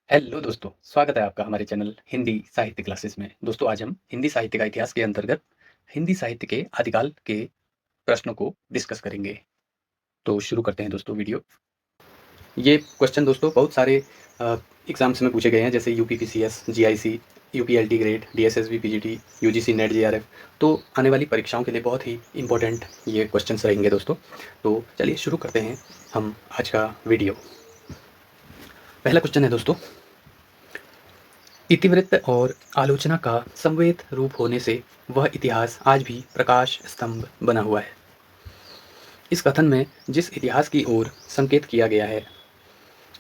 Hello दोस्तों, स्वागत है आपका हमारे चैनल हिंदी साहित्य क्लासेस में। दोस्तों, आज हम हिंदी साहित्य का इतिहास के अंतर्गत हिंदी साहित्य के आदिकाल के प्रश्नों को डिस्कस करेंगे। तो शुरू करते हैं दोस्तों वीडियो। ये क्वेश्चन दोस्तों बहुत सारे एग्जाम्स में पूछे गए हैं, जैसे UPPCS, GIC, UPLT grade, DSSB, PGT, UGC NET, JRF. तो आने वाली परीक्षाओं के लिए बहुत ही इंपॉर्टेंट ये क्वेश्चंस रहेंगे दोस्तों। तो चलिए शुरू करते हैं हम आज का वीडियो। पहला क्वेश्चन है दोस्तों, इतिवृत्त और आलोचना का समवेत रूप होने से वह इतिहास आज भी प्रकाश स्तंभ बना हुआ है। इस कथन में जिस इतिहास की ओर संकेत किया गया है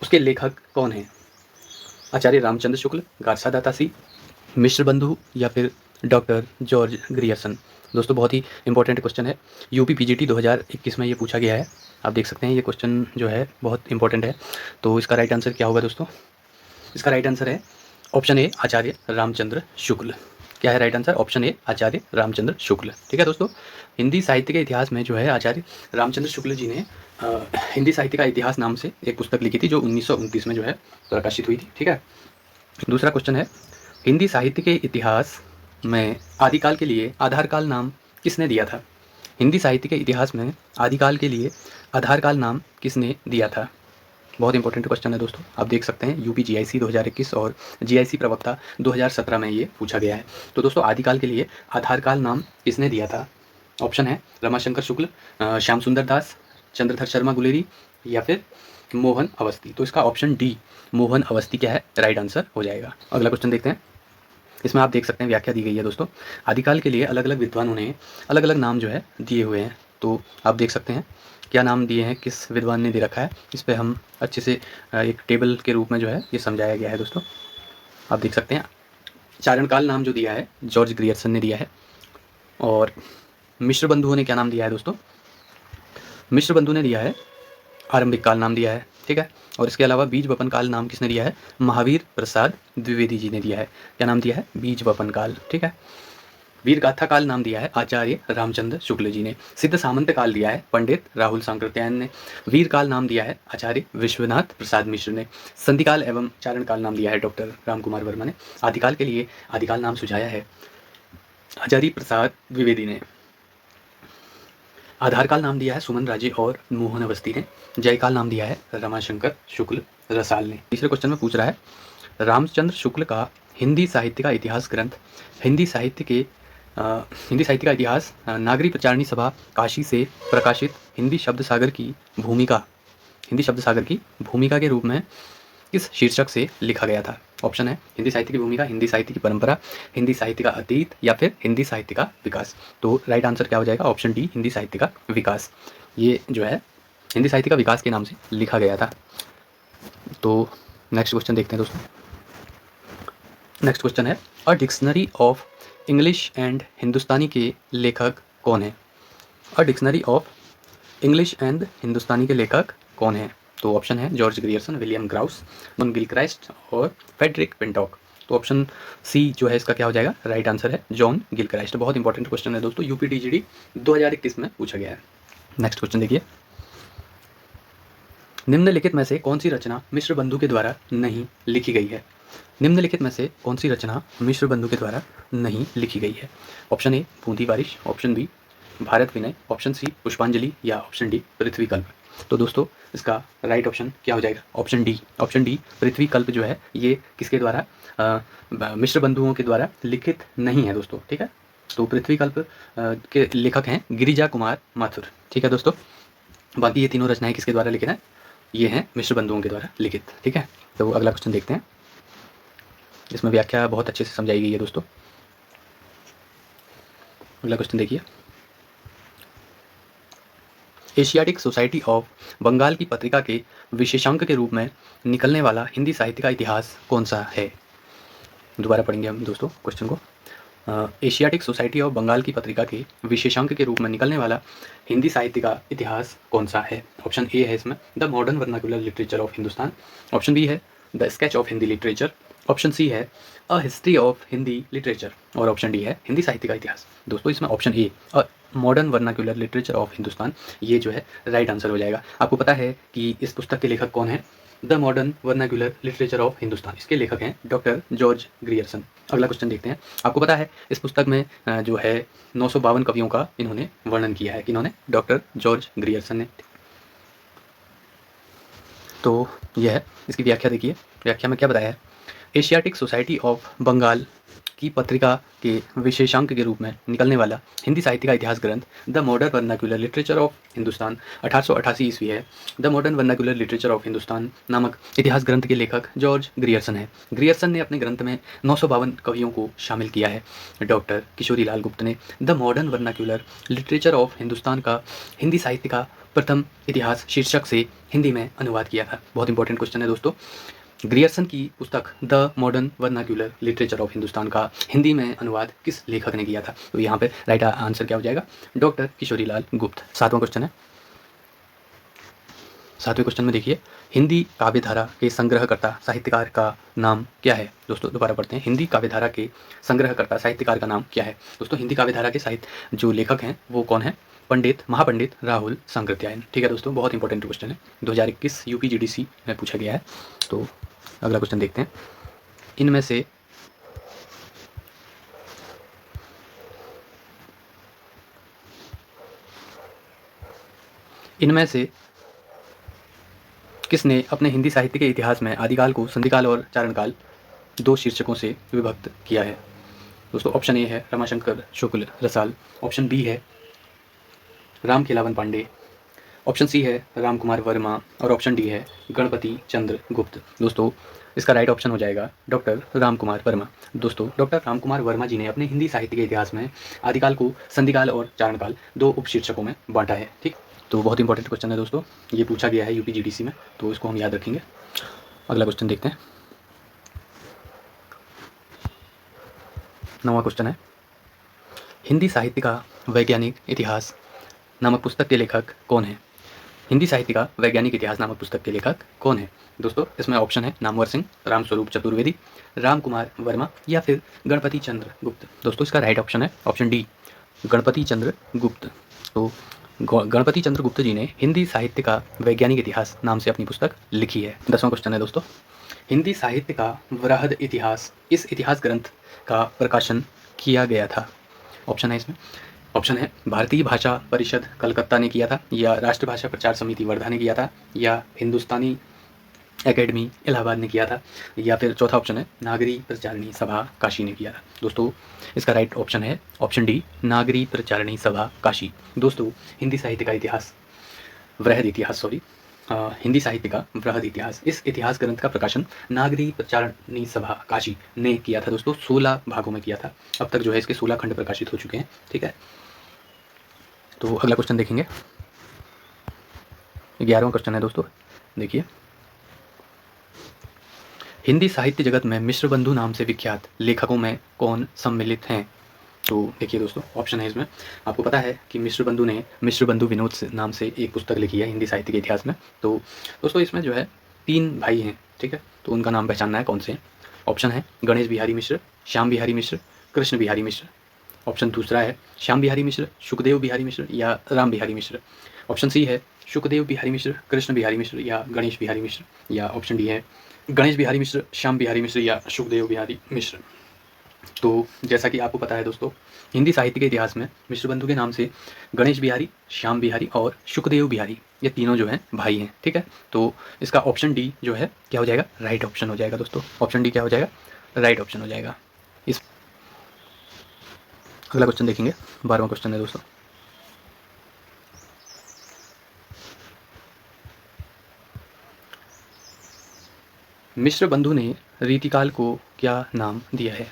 उसके लेखक कौन हैं? आचार्य रामचंद्र शुक्ल, गारसा दातासी, मिश्र बंधु या फिर डॉक्टर जॉर्ज ग्रियर्सन। दोस्तों बहुत ही इंपॉर्टेंट क्वेश्चन है, यूपी पीजीटी 2021 में ये पूछा गया है। आप देख सकते हैं ये क्वेश्चन जो है बहुत इंपॉर्टेंट है। तो इसका राइट आंसर क्या होगा दोस्तों? इसका राइट आंसर है ऑप्शन ए, आचार्य रामचंद्र शुक्ल। क्या है राइट आंसर? ऑप्शन ए, आचार्य रामचंद्र शुक्ल। ठीक है दोस्तों, हिंदी साहित्य के इतिहास में जो है आचार्य रामचंद्र शुक्ल जी ने हिंदी साहित्य का इतिहास नाम से एक पुस्तक लिखी थी, जो 1929 में जो है प्रकाशित हुई थी। ठीक है, दूसरा क्वेश्चन है, हिंदी साहित्य के इतिहास में आदिकाल के लिए आधारकाल नाम किसने दिया था? हिंदी साहित्य के इतिहास में आदिकाल के लिए आधारकाल नाम किसने दिया था? बहुत इंपॉर्टेंट क्वेश्चन है दोस्तों। आप देख सकते हैं यूपी जीआईसी 2021 और जीआईसी प्रवक्ता 2017 में ये पूछा गया है। तो दोस्तों आदिकाल के लिए आधारकाल नाम किसने दिया था? ऑप्शन है रमाशंकर शुक्ल, श्याम सुंदर दास, चंद्रधर शर्मा गुलेरी या फिर मोहन अवस्थी। तो इसका ऑप्शन डी, मोहन अवस्थी क्या है? राइट आंसर हो जाएगा। अगला क्वेश्चन देखते हैं। इसमें आप देख सकते हैं व्याख्या दी गई है दोस्तों। आदिकाल के लिए अलग अलग विद्वानों ने अलग अलग नाम जो है दिए हुए हैं। तो आप देख सकते हैं क्या नाम दिए हैं, किस विद्वान ने दे रखा है। इस पर हम अच्छे से एक टेबल के रूप में जो है ये समझाया गया है दोस्तों। आप देख सकते हैं चारणकाल नाम जो दिया है जॉर्ज ग्रियर्सन ने दिया है। और मिश्र बंधुओं ने क्या नाम दिया है दोस्तों? मिश्र बंधु ने दिया है आरंभिक काल नाम दिया है। ठीक है, और इसके अलावा बीज वपन काल नाम किसने दिया है? महावीर प्रसाद द्विवेदी जी ने दिया है। क्या नाम दिया है? बीज वपन काल। ठीक है, वीर गाथा काल नाम दिया है आचार्य रामचंद्र शुक्ल जी ने। सिद्ध सामंत काल दिया है पंडित राहुल सांकृत्यायन ने। वीर काल नाम दिया है आचार्य विश्वनाथ प्रसाद मिश्र ने। संधि काल एवं चारण काल नाम दिया है डॉक्टर राम कुमार वर्मा ने। आदिकाल के लिए आदिकाल नाम सुझाया है आचार्य प्रसाद द्विवेदी ने। आधारकाल नाम दिया है सुमन राजे और मोहन अवस्थी ने। जयकाल नाम दिया है रमाशंकर शुक्ल रसाल ने। तीसरे क्वेश्चन में पूछ रहा है, रामचंद्र शुक्ल का हिंदी साहित्य का इतिहास ग्रंथ हिंदी साहित्य का इतिहास नागरी प्रचारणी सभा काशी से प्रकाशित हिंदी शब्द सागर की भूमिका के रूप में किस शीर्षक से लिखा गया था? ऑप्शन है हिंदी साहित्य की भूमिका, हिंदी साहित्य की परंपरा, हिंदी साहित्य का अतीत या फिर हिंदी साहित्य का विकास। तो राइट आंसर क्या हो जाएगा? ऑप्शन डी, हिंदी साहित्य का विकास। ये जो है हिंदी साहित्य का विकास के नाम से लिखा गया था। तो नेक्स्ट क्वेश्चन देखते हैं दोस्तों। नेक्स्ट क्वेश्चन है, a dictionary of English and Hindustani के लेखक कौन है? A dictionary of English and Hindustani के लेखक कौन है? तो ऑप्शन है George Grierson, William Grouse, John Gilchrist और फेडरिक पिंटॉक। तो ऑप्शन सी जो है इसका क्या हो जाएगा? राइट आंसर है जॉन गिलक्राइस्ट। बहुत इंपॉर्टेंट क्वेश्चन है दोस्तों, यूपी टीजीडी 2021 में पूछा गया है। नेक्स्ट क्वेश्चन देखिए, निम्नलिखित में से कौन सी रचना मिश्र बंधु के द्वारा नहीं लिखी गई है? निम्नलिखित में से कौन सी रचना मिश्र बंधु के द्वारा नहीं लिखी गई है? ऑप्शन ए बूंदी बारिश, ऑप्शन बी भारत विनय, ऑप्शन सी पुष्पांजलि या ऑप्शन डी पृथ्वी कल्प। तो दोस्तों इसका राइट ऑप्शन क्या हो जाएगा? ऑप्शन डी पृथ्वी कल्प जो है ये किसके द्वारा? मिश्र बंधुओं के द्वारा लिखित नहीं है दोस्तों। ठीक है, तो पृथ्वी कल्प के लेखक हैं गिरिजा कुमार माथुर। ठीक है दोस्तों, बाकी ये तीनों रचनाएं किसके द्वारा लिखित हैं? ये हैं मिश्र बंधुओं के द्वारा लिखित। ठीक है, तो अगला क्वेश्चन देखते हैं। इसमें व्याख्या बहुत अच्छे से समझाई गई है दोस्तों। अगला क्वेश्चन देखिए, एशियाटिक सोसाइटी ऑफ बंगाल की पत्रिका के विशेषांक के रूप में निकलने वाला हिंदी साहित्य का इतिहास कौन सा है? दोबारा पढ़ेंगे हम दोस्तों क्वेश्चन को। एशियाटिक सोसाइटी ऑफ बंगाल की पत्रिका के विशेषांक के रूप में निकलने वाला हिंदी साहित्य का इतिहास कौन सा है? ऑप्शन ए है इसमें the modern vernacular literature of Hindustan, option B है the sketch of Hindi literature, option C है a history of Hindi literature और ऑप्शन डी है हिंदी साहित्य का इतिहास। दोस्तों इसमें option A a modern vernacular literature of Hindustan ये जो है राइट आंसर हो जाएगा। आपको पता है कि इस पुस्तक के लेखक कौन है? The modern vernacular literature of Hindustan, इसके लेखक हैं डॉक्टर जॉर्ज ग्रियर्सन। अगला क्वेश्चन देखते हैं। आपको पता है इस पुस्तक में जो है 952 कवियों का इन्होंने वर्णन किया है, किन्होंने, डॉक्टर जॉर्ज ग्रियर्सन ने। तो यह है, इसकी व्याख्या देखिए। व्याख्या में क्या बताया है? एशियाटिक सोसाइटी ऑफ बंगाल की पत्रिका के विशेषांक के रूप में निकलने वाला हिंदी साहित्य का इतिहास ग्रंथ the modern vernacular literature of Hindustan 1888 ईस्वी है। The modern vernacular literature of Hindustan नामक इतिहास ग्रंथ के लेखक जॉर्ज ग्रियर्सन है। ग्रियर्सन ने अपने ग्रंथ में 952 कवियों को शामिल किया है। डॉक्टर किशोरीलाल गुप्त ने the modern vernacular literature of Hindustan का हिंदी साहित्य का प्रथम इतिहास शीर्षक से हिंदी में अनुवाद किया था। बहुत इंपॉर्टेंट क्वेश्चन है दोस्तों। ग्रियर्सन की पुस्तक the modern vernacular literature of Hindustan का हिंदी में अनुवाद किस लेखक ने किया था? तो यहाँ पे राइट आंसर क्या हो जाएगा? डॉक्टर किशोरीलाल गुप्त। सातवां क्वेश्चन है। सातवें क्वेश्चन में देखिए, हिंदी काव्यधारा के संग्रहकर्ता साहित्यकार का नाम क्या है? दोस्तों दोबारा पढ़ते हैं। हिंदी काव्यधारा के संग्रहकर्ता साहित्यकार का नाम क्या है? दोस्तों हिंदी काव्यधारा के साहित्य जो लेखक हैं वो कौन है? पंडित महापंडित राहुल सांकृत्यायन। ठीक है दोस्तों, बहुत इंपॉर्टेंट क्वेश्चन है, 2021 यूपीजीडीसी में पूछा गया है। तो अगला क्वेश्चन देखते हैं। इनमें से किसने अपने हिंदी साहित्य के इतिहास में आदिकाल को संधिकाल और चारणकाल दो शीर्षकों से विभक्त किया है? दोस्तों ऑप्शन ए है रमाशंकर शुक्ल रसाल, ऑप्शन बी है रामखेलावन पांडे, ऑप्शन सी है राम कुमार वर्मा और ऑप्शन डी है गणपति चंद्र गुप्त। दोस्तों इसका राइट ऑप्शन हो जाएगा डॉक्टर राम कुमार वर्मा। दोस्तों डॉक्टर राम कुमार वर्मा जी ने अपने हिंदी साहित्य के इतिहास में आदिकाल को संधिकाल और चारणकाल दो उपशीर्षकों में बांटा है। ठीक, तो बहुत इंपॉर्टेंट क्वेश्चन है दोस्तों, ये पूछा गया है यूपीजीडीसी में, तो इसको हम याद रखेंगे। अगला क्वेश्चन देखते हैं। 9वां क्वेश्चन है, हिंदी साहित्य का वैज्ञानिक इतिहास नामक पुस्तक के लेखक कौन है? हिंदी साहित्य का वैज्ञानिक इतिहास नामक पुस्तक के लेखक कौन है? दोस्तों इसमें ऑप्शन है नामवर सिंह, रामस्वरूप चतुर्वेदी, राम कुमार वर्मा या फिर गणपति चंद्र गुप्त। दोस्तों इसका राइट ऑप्शन है ऑप्शन डी, गणपति चंद्र गुप्त। तो गणपति चंद्र गुप्त जी ने हिंदी साहित्य का वैज्ञानिक इतिहास नाम से अपनी पुस्तक लिखी है। 10वां क्वेश्चन है दोस्तों, हिंदी साहित्य का वृहद इतिहास इस इतिहास ग्रंथ का प्रकाशन किया गया था? ऑप्शन है इसमें, ऑप्शन है भारतीय भाषा परिषद कलकत्ता ने किया था, या राष्ट्रभाषा प्रचार समिति वर्धा ने किया था, या हिंदुस्तानी एकेडमी इलाहाबाद ने किया था, या फिर चौथा ऑप्शन है नागरी प्रचारणी सभा काशी ने किया था। दोस्तों इसका राइट ऑप्शन है ऑप्शन डी, नागरी प्रचारणी सभा काशी। दोस्तों हिंदी साहित्य का इतिहास वृहद इतिहास हिंदी साहित्य का वृहद इतिहास, इस इतिहास ग्रंथ का प्रकाशन नागरी प्रचारणी सभा काशी ने किया था। दोस्तों 16 भागों में किया था। अब तक जो है इसके 16 खंड प्रकाशित हो चुके हैं। ठीक है, तो अगला क्वेश्चन देखेंगे। 11वां क्वेश्चन है दोस्तों, देखिए, हिंदी साहित्य जगत में मिश्र बंधु नाम से विख्यात लेखकों में कौन सम्मिलित हैं? तो देखिए दोस्तों ऑप्शन है इसमें, आपको पता है कि मिश्र बंधु ने मिश्र बंधु विनोद नाम से एक पुस्तक लिखी है हिंदी साहित्य के इतिहास में। तो दोस्तों इसमें जो है 3 भाई हैं। ठीक है, तो उनका नाम पहचानना है कौन से हैं। ऑप्शन है गणेश बिहारी मिश्र, श्याम बिहारी मिश्र, कृष्ण बिहारी मिश्र। ऑप्शन दूसरा है श्याम बिहारी मिश्र, सुखदेव बिहारी मिश्र या राम बिहारी मिश्र। ऑप्शन सी है सुखदेव बिहारी मिश्र, कृष्ण बिहारी मिश्र या गणेश बिहारी मिश्र, या ऑप्शन डी है गणेश बिहारी मिश्र, श्याम बिहारी मिश्र या सुखदेव बिहारी मिश्र। तो जैसा कि आपको पता है दोस्तों, हिंदी साहित्य के इतिहास में मिश्र बंधु के नाम से गणेश बिहारी, श्याम बिहारी और सुखदेव बिहारी, ये तीनों जो हैं भाई हैं। ठीक है, तो इसका ऑप्शन डी जो है क्या हो जाएगा? राइट ऑप्शन हो जाएगा दोस्तों। ऑप्शन डी क्या हो जाएगा? राइट ऑप्शन हो जाएगा। इस अगला क्वेश्चन देखेंगे, 12वां क्वेश्चन है दोस्तों। मिश्र बंधु ने रीतिकाल को क्या नाम दिया है?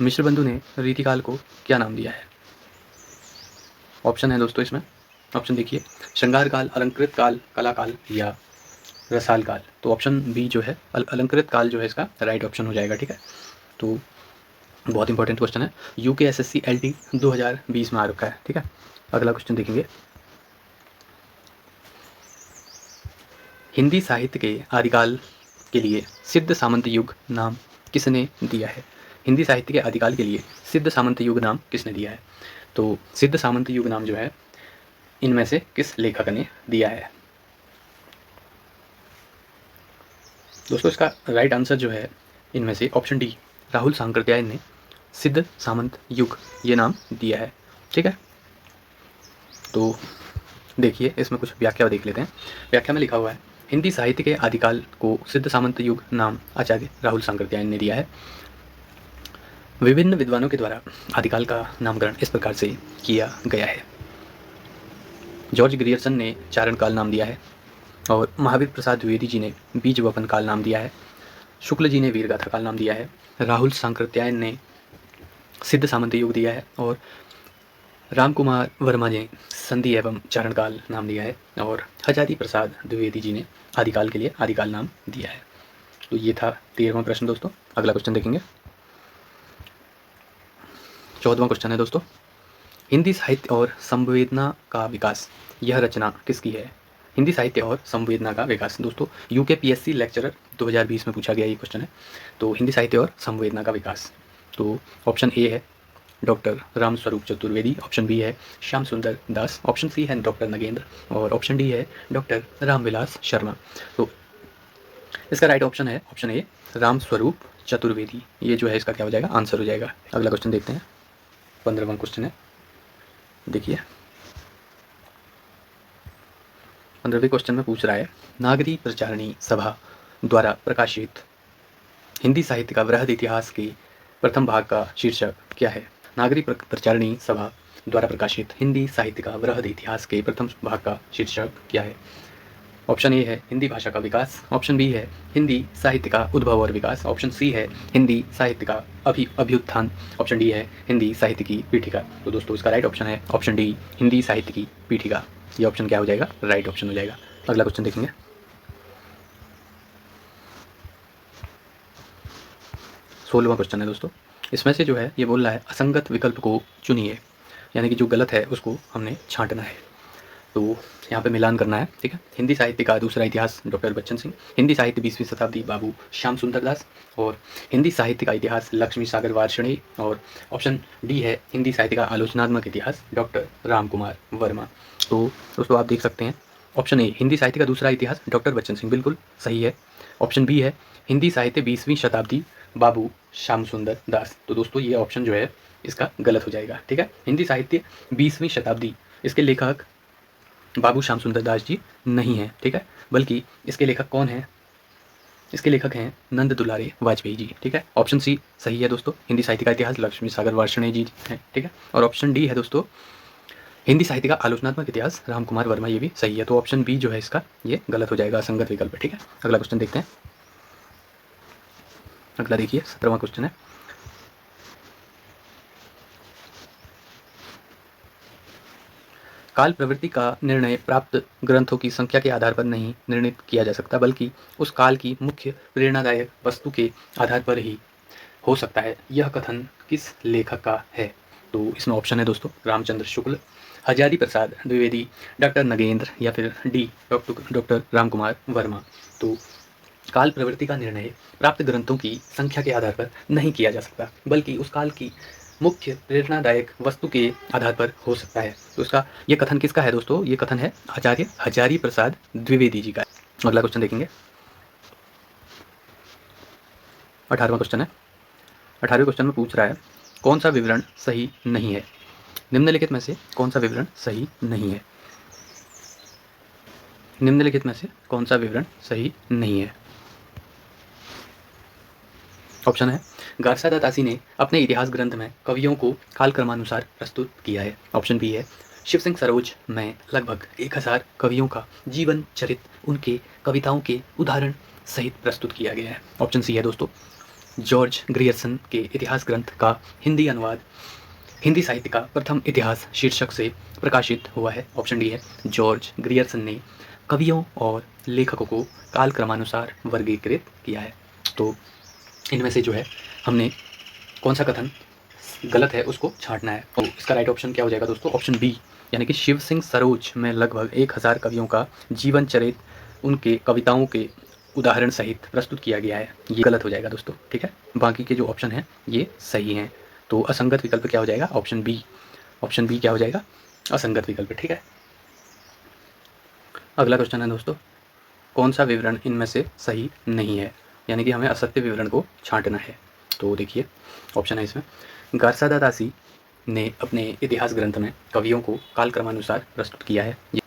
मिश्र बंधु ने रीतिकाल को क्या नाम दिया है? ऑप्शन है दोस्तों इसमें, ऑप्शन देखिए, श्रृंगार काल, अलंकृत काल, कला काल या रसाल काल। तो ऑप्शन बी जो है अलंकृत काल जो है इसका राइट ऑप्शन हो जाएगा। ठीक है, तो बहुत इंपॉर्टेंट क्वेश्चन है, यूकेएसएससी एलटी 2020 में आ रखा है। ठीक है, अगला क्वेश्चन देखेंगे। हिंदी साहित्य के आदिकाल के लिए सिद्ध सामंत युग नाम किसने दिया है? हिंदी साहित्य के आदिकाल के लिए सिद्ध सामंत युग नाम किसने दिया है? तो सिद्ध सामंत युग नाम जो है इनमें से किस लेखक ने दिया है? दोस्तों इसका राइट आंसर जो है इनमें से ऑप्शन डी, राहुल सांकृत्यायन ने सिद्ध सामंत युग ये नाम दिया है। ठीक है, तो देखिए इसमें कुछ व्याख्या देख लेते हैं। व्याख्या में लिखा हुआ है, हिंदी साहित्य के आदिकाल को सिद्ध सामंत युग नाम आचार्य राहुल सांकृत्यायन ने दिया है। विभिन्न विद्वानों के द्वारा आदिकाल का नामकरण इस प्रकार से किया गया है। जॉर्ज ग्रियर्सन ने चारण काल नाम दिया है और महावीर प्रसाद द्विवेदी जी ने बीज वपन काल नाम दिया है। शुक्ल जी ने वीरगाथा काल नाम दिया है। राहुल सांकृत्यायन ने सिद्ध सामंत युग दिया है और राम कुमार वर्मा ने संधि एवं चारण काल नाम दिया है और हजारी प्रसाद द्विवेदी जी ने आदिकाल के लिए आदिकाल नाम दिया है। तो ये था 13वां प्रश्न दोस्तों। अगला क्वेश्चन देखेंगे। 14वां क्वेश्चन है दोस्तों, हिंदी साहित्य और संवेदना का विकास, यह रचना किसकी है? हिंदी साहित्य और संवेदना का विकास दोस्तों यूकेपीएससी लेक्चरर 2020 में पूछा गया ये क्वेश्चन है। तो हिंदी साहित्य और संवेदना का विकास, तो ऑप्शन ए है doctor Ramswaroop Chaturvedi, option B है श्याम सुंदर दास, ऑप्शन सी है डॉक्टर नगेंद्र और ऑप्शन डी है डॉक्टर रामविलास शर्मा। तो इसका राइट ऑप्शन है ऑप्शन ए, रामस्वरूप चतुर्वेदी। ये जो है इसका क्या हो जाएगा, आंसर हो जाएगा। अगला क्वेश्चन देखते हैं। 15वां क्वेश्चन है, देखिए 15वें क्वेश्चन में पूछ रहा है, नागरी प्रचारणी सभा द्वारा प्रकाशित हिंदी साहित्य का वृहद इतिहास के प्रथम भाग का शीर्षक क्या है? नागरी प्रचारणी सभा द्वारा प्रकाशित हिंदी साहित्य का वृहद इतिहास के प्रथम भाग का शीर्षक क्या है? ऑप्शन ए है हिंदी भाषा का विकास, ऑप्शन बी है हिंदी साहित्य का उद्भव और विकास, ऑप्शन सी है हिंदी साहित्य का अभ्युत्थान, ऑप्शन डी है हिंदी साहित्य की पीठिका। तो दोस्तों इसका राइट ऑप्शन है ऑप्शन डी, हिंदी साहित्य की पीठिका। ये ऑप्शन क्या हो जाएगा, राइट ऑप्शन हो जाएगा। अगला क्वेश्चन देखेंगे। 16वां क्वेश्चन है दोस्तों। इसमें से जो है ये बोल रहा है असंगत विकल्प को चुनिए, यानी कि जो गलत है उसको हमने छांटना है। तो यहाँ पे मिलान करना है। ठीक है, हिंदी साहित्य का दूसरा इतिहास डॉक्टर बच्चन सिंह, हिंदी साहित्य 20वीं शताब्दी बाबू श्याम सुंदर दास और हिंदी साहित्य का इतिहास लक्ष्मी सागर वार्ष्णेय और ऑप्शन डी है हिंदी साहित्य का आलोचनात्मक इतिहास डॉक्टर राम कुमार वर्मा। तो दोस्तों आप देख सकते हैं ऑप्शन ए हिंदी साहित्य का दूसरा इतिहास डॉक्टर बच्चन सिंह बिल्कुल सही है। ऑप्शन बी है हिंदी साहित्य 20वीं शताब्दी बाबू श्याम सुंदर दास। तो दोस्तों ये ऑप्शन जो है इसका गलत हो जाएगा। ठीक है, हिंदी साहित्य 20वीं शताब्दी इसके लेखक बाबू श्याम सुंदर दास जी नहीं है। ठीक है, बल्कि इसके लेखक कौन है, इसके लेखक हैं नंद दुलारे वाजपेयी जी। ठीक है, ऑप्शन सी सही है दोस्तों, हिंदी साहित्य का इतिहास लक्ष्मी सागर वार्ष्णेय जी हैं। ठीक है, और ऑप्शन डी है दोस्तों हिंदी साहित्य का आलोचनात्मक इतिहास राम कुमार वर्मा, ये भी सही है। तो ऑप्शन बी जो है इसका ये गलत हो जाएगा, असंगत विकल्प है। ठीक है, अगला क्वेश्चन देखते हैं। अगला देखिए 17वां क्वेश्चन है, काल प्रवृत्ति का निर्णय प्राप्त ग्रंथों की संख्या के आधार पर नहीं निर्णित किया जा सकता, बल्कि उस काल की मुख्य प्रेरणादायक वस्तु के आधार पर ही हो सकता है। यह कथन किस लेखक का है? तो इसमें ऑप्शन है दोस्तों रामचंद्र शुक्ल, हजारी प्रसाद द्विवेदी, डॉक्टर नगेंद्र या फिर डी डॉक्टर राम कुमार वर्मा। तो काल प्रवृत्ति का निर्णय प्राप्त ग्रंथों की संख्या के आधार पर नहीं किया जा सकता, बल्कि उस काल की मुख्य प्रेरणादायक वस्तु के आधार पर हो सकता है। तो इसका ये कथन किसका है दोस्तों? ये कथन है आचार्य हजारी प्रसाद द्विवेदी जी का। अगला क्वेश्चन देखेंगे। 18वां क्वेश्चन है। 18वें क्वेश्चन में पूछ रहा है कौन सा विवरण सही नहीं है? निम्नलिखित में से कौन सा विवरण सही नहीं है? निम्नलिखित में से कौन सा विवरण सही नहीं है? ऑप्शन है गारसा दासी ने अपने इतिहास ग्रंथ में कवियों को कालक्रमानुसार प्रस्तुत किया है। ऑप्शन बी है शिव सिंह सरोज में लगभग 1000 कवियों का जीवन चरित्र उनके कविताओं के उदाहरण सहित प्रस्तुत किया गया है। ऑप्शन सी है दोस्तों जॉर्ज ग्रियर्सन के इतिहास ग्रंथ का हिंदी अनुवाद हिंदी साहित्य का प्रथम इतिहास शीर्षक से प्रकाशित हुआ है। ऑप्शन डी है जॉर्ज ग्रियर्सन ने कवियों और लेखकों को कालक्रमानुसार वर्गीकृत किया है। तो इनमें से जो है हमने कौन सा कथन गलत है उसको छांटना है। तो इसका राइट ऑप्शन क्या हो जाएगा दोस्तों? ऑप्शन बी, यानी कि शिव सिंह सरोज में लगभग 1000 कवियों का जीवन चरित्र उनके कविताओं के उदाहरण सहित प्रस्तुत किया गया है, ये गलत हो जाएगा दोस्तों। ठीक है, बाकी के जो ऑप्शन हैं ये सही हैं। तो असंगत विकल्प क्या हो जाएगा? Option B. ऑप्शन बी क्या हो जाएगा? असंगत विकल्प। ठीक है, अगला क्वेश्चन है दोस्तों कौन सा विवरण इनमें से सही नहीं है, यानी कि हमें असत्य विवरण को छांटना है। तो देखिए ऑप्शन है इसमें, गार्सादा दासी ने अपने इतिहास ग्रंथ में कवियों को कालक्रमानुसार प्रस्तुत किया है, ये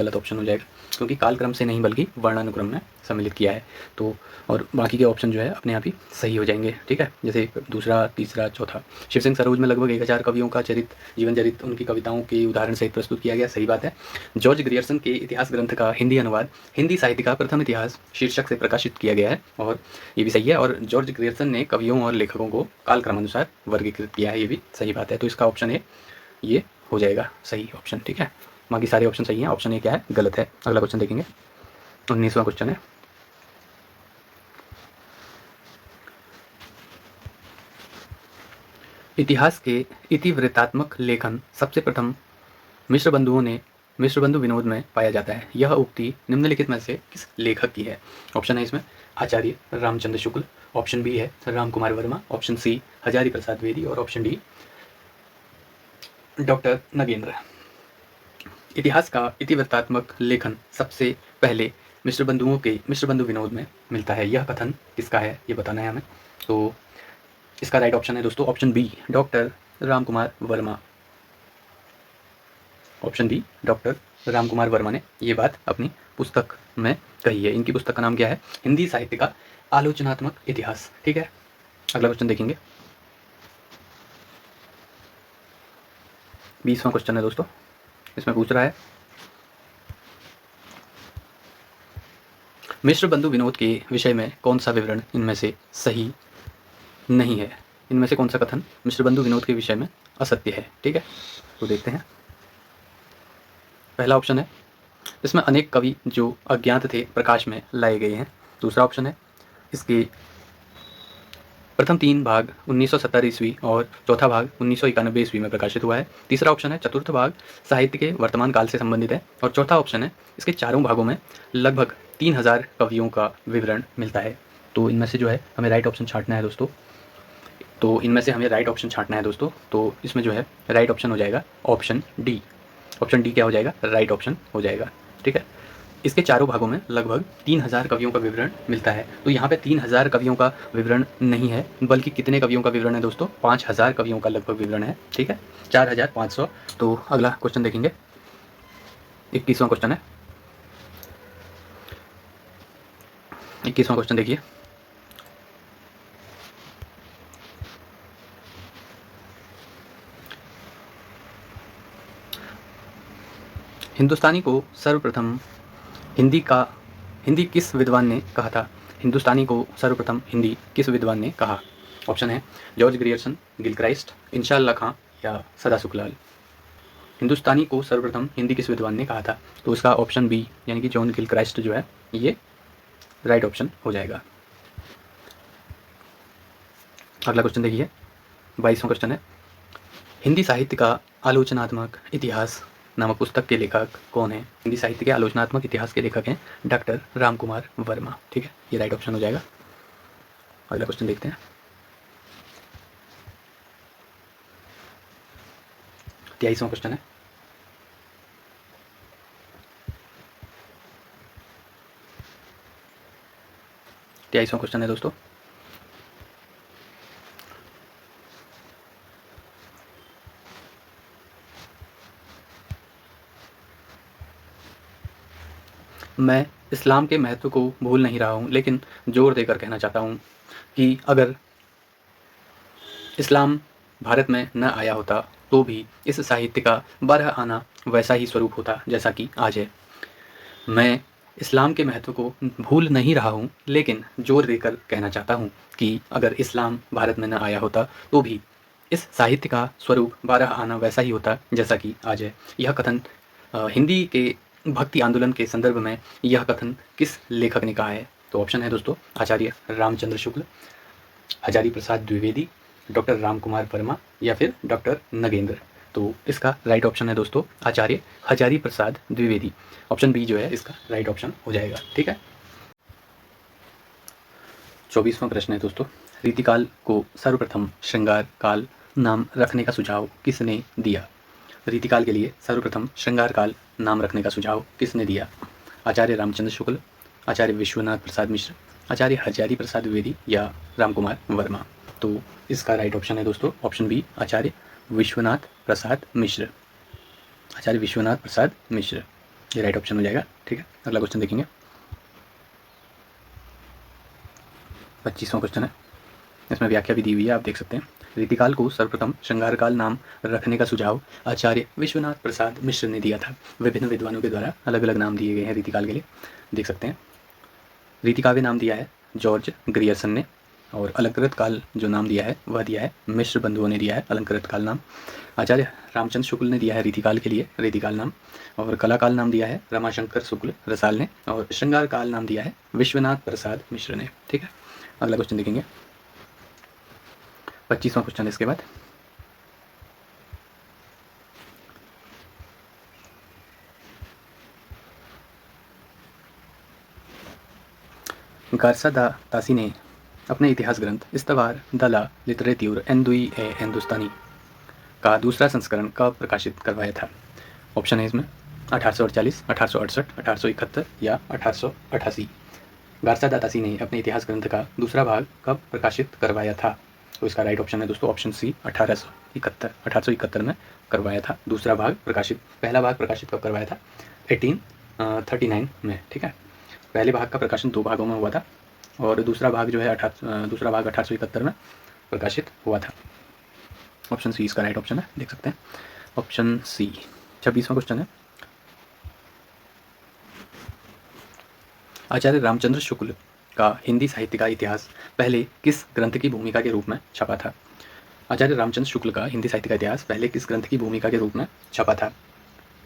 गलत ऑप्शन हो जाएगा, क्योंकि कालक्रम से नहीं बल्कि वर्णानुक्रम में सम्मिलित किया है। तो और बाकी के ऑप्शन जो है अपने आप ही सही हो जाएंगे, ठीक है। जैसे दूसरा, तीसरा, चौथा। शिव सिंह सरोज में लगभग 1000 कवियों का जीवन चरित्र उनकी कविताओं के उदाहरण सहित प्रस्तुत किया गया, सही बात है। जॉर्ज ग्रियर्सन के इतिहास ग्रंथ का हिंदी अनुवाद हिंदी साहित्य का प्रथम इतिहास शीर्षक से प्रकाशित किया गया है, और ये भी सही है। और जॉर्ज ग्रियर्सन ने कवियों और लेखकों को कालक्रमानुसार वर्गीकृत किया है, ये भी सही बात है। तो इसका ऑप्शन ए ये हो जाएगा सही ऑप्शन, ठीक है। बाकी सारे ऑप्शन सही हैं, ऑप्शन ए क्या है, गलत है। अगला क्वेश्चन देखेंगे, 19वां क्वेश्चन है, इतिहास के इतिवृत्तात्मक लेखन सबसे प्रथम मिश्र बंधु विनोद में पाया जाता है। यह उक्ति निम्नलिखित में से किस लेखक की है? ऑप्शन है इसमें आचार्य रामचंद्र शुक्ल, ऑप्शन बी है राम कुमार वर्मा, ऑप्शन सी हजारी प्रसाद द्विवेदी, और ऑप्शन डी डॉक्टर नगेंद्र। इतिहास का इतिवृत्तात्मक लेखन सबसे पहले मिश्र बंधु विनोद में मिलता है। यह कथन किसका है ये बताना है हमें। तो इसका राइट ऑप्शन है दोस्तों option B, doctor Ram Kumar Verma. Option B, doctor Ram Kumar Verma ने ये बात अपनी पुस्तक में कही है। इनकी पुस्तक का नाम क्या है? हिंदी साहित्य का आलोचनात्मक इतिहास, ठीक है। अगला क्वेश्चन देखेंगे, 20वां क्वेश्चन है दोस्तों। इसमें पूछ रहा है, मिश्र बंधु विनोद के विषय में कौन सा विवरण इनमें से सही नहीं है? इनमें से कौन सा कथन मिश्र बंधु विनोद के विषय में असत्य है, ठीक है। तो देखते हैं, पहला ऑप्शन है, इसमें अनेक कवि जो अज्ञात थे प्रकाश में लाए गए हैं। दूसरा ऑप्शन है, इसके प्रथम 3 भाग 1970 ईस्वी और चौथा भाग 1991 ईस्वी में प्रकाशित हुआ है। तीसरा ऑप्शन है, चतुर्थ भाग साहित्य के वर्तमान काल से संबंधित है। और चौथा ऑप्शन है, इसके चारों भागों में लगभग 3000 कवियों का विवरण मिलता है। तो इनमें से जो है हमें राइट ऑप्शन छांटना है दोस्तों। तो इसमें जो है राइट ऑप्शन हो जाएगा ऑप्शन डी। ऑप्शन डी क्या हो जाएगा? राइट ऑप्शन हो जाएगा, ठीक है। इसके चारों भागों में लगभग 3000 कवियों का विवरण मिलता है। तो यहाँ पे 3000 कवियों का विवरण नहीं है, बल्कि कितने कवियों का विवरण है दोस्तों? 5000 कवियों का लगभग विवरण है, ठीक है, 4500। तो अगला क्वेश्चन देखेंगे, 21वां क्वेश्चन है। 21वां क्वेश्चन देखिए, हिंदुस्तानी को सर्वप्रथम हिंदी किस विद्वान ने कहा था? हिंदुस्तानी को सर्वप्रथम हिंदी किस विद्वान ने कहा? ऑप्शन है, जॉर्ज ग्रियर्सन, गिलक्राइस्ट, इंशाअल्लाह खां या सदा सुखलाल। हिंदुस्तानी को सर्वप्रथम हिंदी किस विद्वान ने कहा था? तो इसका ऑप्शन बी यानी कि जॉन गिलक्राइस्ट जो है ये राइट ऑप्शन हो जाएगा। अगला क्वेश्चन देखिए, 22वां क्वेश्चन है, हिंदी साहित्य का आलोचनात्मक इतिहास नामक पुस्तक के लेखक कौन है? हिंदी साहित्य के आलोचनात्मक इतिहास के लेखक हैं डॉक्टर राम कुमार वर्मा, ठीक है, ये राइट ऑप्शन हो जाएगा। अगला क्वेश्चन देखते हैं, 23वां क्वेश्चन है। क्वेश्चन है दोस्तों, मैं इस्लाम के महत्व को भूल नहीं रहा हूँ, लेकिन जोर देकर कहना चाहता हूँ कि अगर इस्लाम भारत में न आया होता तो भी इस साहित्य का 12 आना वैसा ही स्वरूप होता जैसा कि आज है। मैं इस्लाम के महत्व को भूल नहीं रहा हूँ, लेकिन जोर देकर कहना चाहता हूँ कि अगर इस्लाम भारत में न आया होता तो भी इस साहित्य का स्वरूप 12 आना वैसा ही होता जैसा कि आज है। यह कथन हिंदी के भक्ति आंदोलन के संदर्भ में यह कथन किस लेखक ने कहा है? तो ऑप्शन है दोस्तों, आचार्य रामचंद्र शुक्ल, हजारी प्रसाद द्विवेदी, डॉक्टर राम कुमार वर्मा या फिर डॉक्टर नगेंद्र। तो इसका राइट ऑप्शन है दोस्तों आचार्य हजारी प्रसाद द्विवेदी। ऑप्शन बी जो है इसका राइट ऑप्शन हो जाएगा, ठीक है। 24वां प्रश्न है दोस्तों, रीतिकाल को सर्वप्रथम श्रृंगार काल नाम रखने का सुझाव किसने दिया? रीतिकाल के लिए सर्वप्रथम श्रृंगार काल नाम रखने का सुझाव किसने दिया? आचार्य रामचंद्र शुक्ल, आचार्य विश्वनाथ प्रसाद मिश्र, आचार्य हजारी प्रसाद द्विवेदी या रामकुमार वर्मा। तो इसका राइट ऑप्शन है दोस्तों ऑप्शन बी, आचार्य विश्वनाथ प्रसाद मिश्र। आचार्य विश्वनाथ प्रसाद मिश्र ये राइट ऑप्शन हो जाएगा। ठीक है, अगला क्वेश्चन देखेंगे। 25वां क्वेश्चन है, इसमें व्याख्या भी दी हुई है, आप देख सकते हैं। रीतिकाल को सर्वप्रथम श्रृंगार काल नाम रखने का सुझाव आचार्य विश्वनाथ प्रसाद मिश्र ने दिया था। विभिन्न विद्वानों के द्वारा अलग अलग नाम दिए गए हैं रीतिकाल के लिए, देख सकते हैं। रीतिकाव्य नाम दिया है जॉर्ज ग्रियर्सन ने, और अलंकृत काल जो नाम दिया है वह दिया है मिश्र बंधुओं ने दिया है अलंकृत काल नाम। आचार्य रामचंद्र शुक्ल ने दिया है रीतिकाल के लिए रीतिकाल नाम, और कला काल नाम दिया है रमाशंकर शुक्ल रसाल ने, और श्रृंगार काल नाम दिया है विश्वनाथ प्रसाद मिश्र ने। ठीक है, अगला क्वेश्चन देखेंगे। 25वां क्वेश्चन इसके बाद। गारसा दा तासी ने अपने इतिहास ग्रंथ इस्तवार दला लिटरेट्यूर एंदुई ए हिंदुस्तानी का दूसरा संस्करण कब प्रकाशित करवाया था? ऑप्शन है इसमें 1848, 1868, 1871 या 1888। गारसा दा तासी ने अपने इतिहास ग्रंथ का दूसरा भाग कब प्रकाशित करवाया था? तो इसका राइट ऑप्शन है दोस्तों ऑप्शन सी, 1871 में करवाया था दूसरा भाग प्रकाशित। पहला भाग प्रकाशित कब करवाया था? 1839 में। ठीक है, पहले भाग का प्रकाशन 2 भागों में हुआ था, और दूसरा भाग जो है दूसरा भाग 1871 में प्रकाशित हुआ था। ऑप्शन सी इसका राइट ऑप्शन है, देख सकते हैं ऑप्शन सी। 26वां क्वेश्चन है, आचार्य रामचंद्र शुक्ल का हिंदी साहित्य का इतिहास पहले किस ग्रंथ की भूमिका के रूप में छपा था? आचार्य रामचंद्र शुक्ल का हिंदी साहित्य का इतिहास पहले किस ग्रंथ की भूमिका के रूप में छपा था?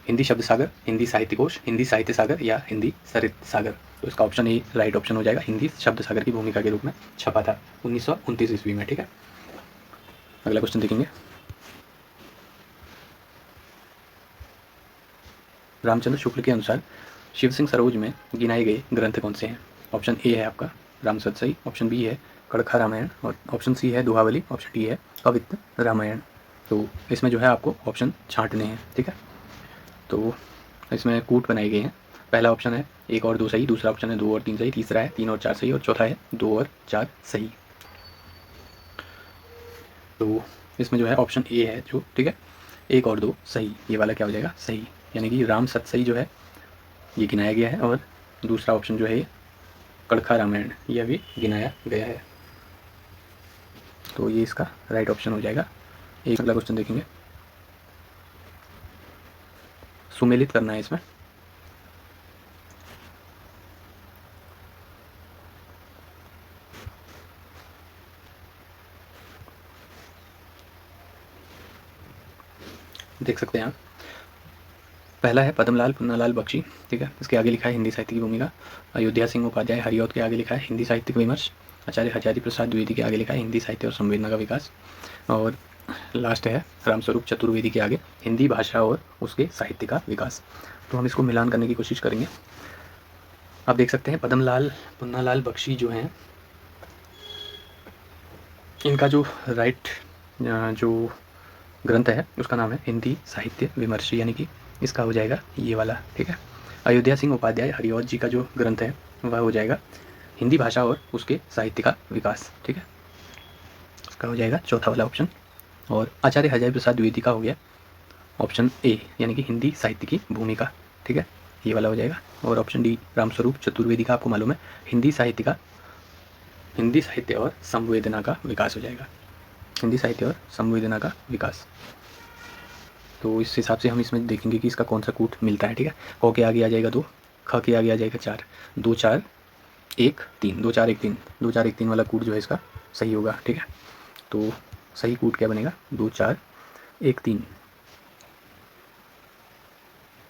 हिंदी शब्द सागर, हिंदी साहित्य कोश, हिंदी साहित्य सागर या हिंदी सरित सागर। तो इसका ऑप्शन ए राइट ऑप्शन हो जाएगा, हिंदी शब्द सागर की भूमिका के रूप में छपा था 1929 ईस्वी में। ठीक है, अगला क्वेश्चन देखेंगे। रामचंद्र शुक्ल के अनुसार शिव सिंह सरोज में गिनाए गए ग्रंथ कौन से हैं? ऑप्शन ए है आपका रामसतसई, ऑप्शन बी है कड़खा रामायण, और ऑप्शन सी है दोहावली, ऑप्शन डी है पवित्र रामायण। तो इसमें जो है आपको ऑप्शन छांटने हैं। ठीक है, तो इसमें कूट बनाए गए हैं। पहला ऑप्शन है 1 और 2 सही, दूसरा ऑप्शन है 2 और 3 सही, तीसरा है 3 और 4 सही, और चौथा है 2 और 4 सही। तो इसमें जो है ऑप्शन ए है जो, ठीक है, 1 और 2 सही, ये वाला क्या हो जाएगा? सही, यानी कि राम सतसई जो है ये गिनाया गया है, और दूसरा ऑप्शन जो है कड़खा रामायण यह भी गिनाया गया है। तो ये इसका राइट ऑप्शन हो जाएगा। एक अगला क्वेश्चन देखेंगे, सुमेलित करना है इसमें। देख सकते हैं आप, पहला है पद्मलाल पुन्नालाल बख्शी। ठीक है, इसके आगे लिखा है हिंदी साहित्य की भूमिका। अयोध्या सिंह उपाध्याय हरिऔध के आगे लिखा है हिंदी साहित्यिक विमर्श। आचार्य हजारी प्रसाद द्विवेदी के आगे लिखा है हिंदी साहित्य और संवेदना का विकास। और लास्ट है रामस्वरूप चतुर्वेदी के आगे हिंदी भाषा और उसके साहित्य का विकास। तो हम इसको मिलान करने की कोशिश करेंगे। आप देख सकते हैं पद्मलाल पुन्नालाल बख्शी जो हैं, इनका जो राइट जो ग्रंथ है उसका नाम है हिंदी साहित्य विमर्श, यानी कि इसका हो जाएगा ये वाला। ठीक है, अयोध्या सिंह उपाध्याय हरिऔध जी का जो ग्रंथ है वह हो जाएगा हिंदी भाषा और उसके साहित्य का विकास। ठीक है, इसका हो जाएगा चौथा वाला ऑप्शन। और आचार्य हजारी प्रसाद द्विवेदी का हो गया ऑप्शन ए, यानी कि हिंदी साहित्य की भूमिका। ठीक है, ये वाला हो जाएगा। और ऑप्शन डी रामस्वरूप चतुर्वेदी का आपको मालूम है हिंदी साहित्य और संवेदना का विकास हो जाएगा, हिंदी साहित्य और संवेदना का विकास। तो इस हिसाब से हम इसमें देखेंगे कि इसका कौन सा कूट मिलता है। ठीक है, क के आगे आ जाएगा 2, ख के आगे आ जाएगा 4, 2 4 1 3, 2 4 1 3, 2 4 1 3 वाला कूट जो है इसका सही होगा। ठीक है, तो सही कूट क्या बनेगा? 2 4 1 3,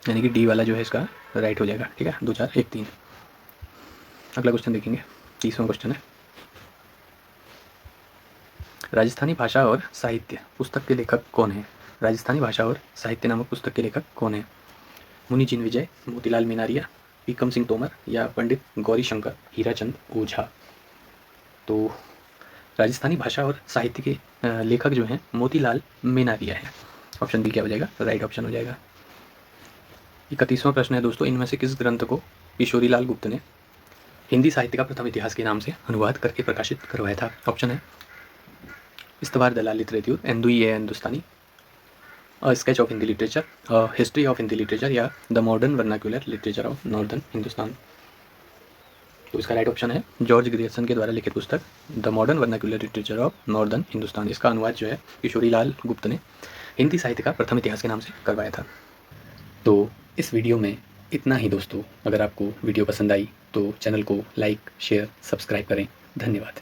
यानी कि डी वाला जो है इसका राइट हो जाएगा। ठीक है, 2 4 1 3। अगला क्वेश्चन देखेंगे, 30वां क्वेश्चन है, राजस्थानी भाषा और साहित्य पुस्तक के लेखक कौन है? राजस्थानी भाषा और साहित्य नामक पुस्तक के लेखक कौन है? मुनि जिन विजय, मोतीलाल मीनारिया, पीकम सिंह तोमर या पंडित गौरी शंकर हीराचंद ओझा। तो राजस्थानी भाषा और साहित्य के लेखक जो हैं मोतीलाल मीनारिया है। ऑप्शन बी क्या हो जाएगा? राइट ऑप्शन हो जाएगा। 31वां प्रश्न है दोस्तों, इनमें से किस ग्रंथ को किशोरीलाल गुप्त ने हिंदी साहित्य का प्रथम इतिहास के नाम से अनुवाद करके प्रकाशित करवाया था। ऑप्शन है इस्तवार दलाल लिटरेट्यूर, एंदुई ए Hindustani, a sketch of Hindi literature, history of Hindi literature या the modern vernacular literature of northern Hindustan. तो इसका राइट ऑप्शन है जॉर्ज ग्रियर्सन के द्वारा लिखित पुस्तक the modern vernacular literature of northern Hindustan. इसका अनुवाद जो है किशोरी लाल गुप्त ने हिंदी साहित्य का प्रथम इतिहास के नाम से करवाया था। तो इस वीडियो में इतना ही दोस्तों। अगर आपको वीडियो पसंद आई तो चैनल को लाइक, शेयर, सब्सक्राइब करें। धन्यवाद।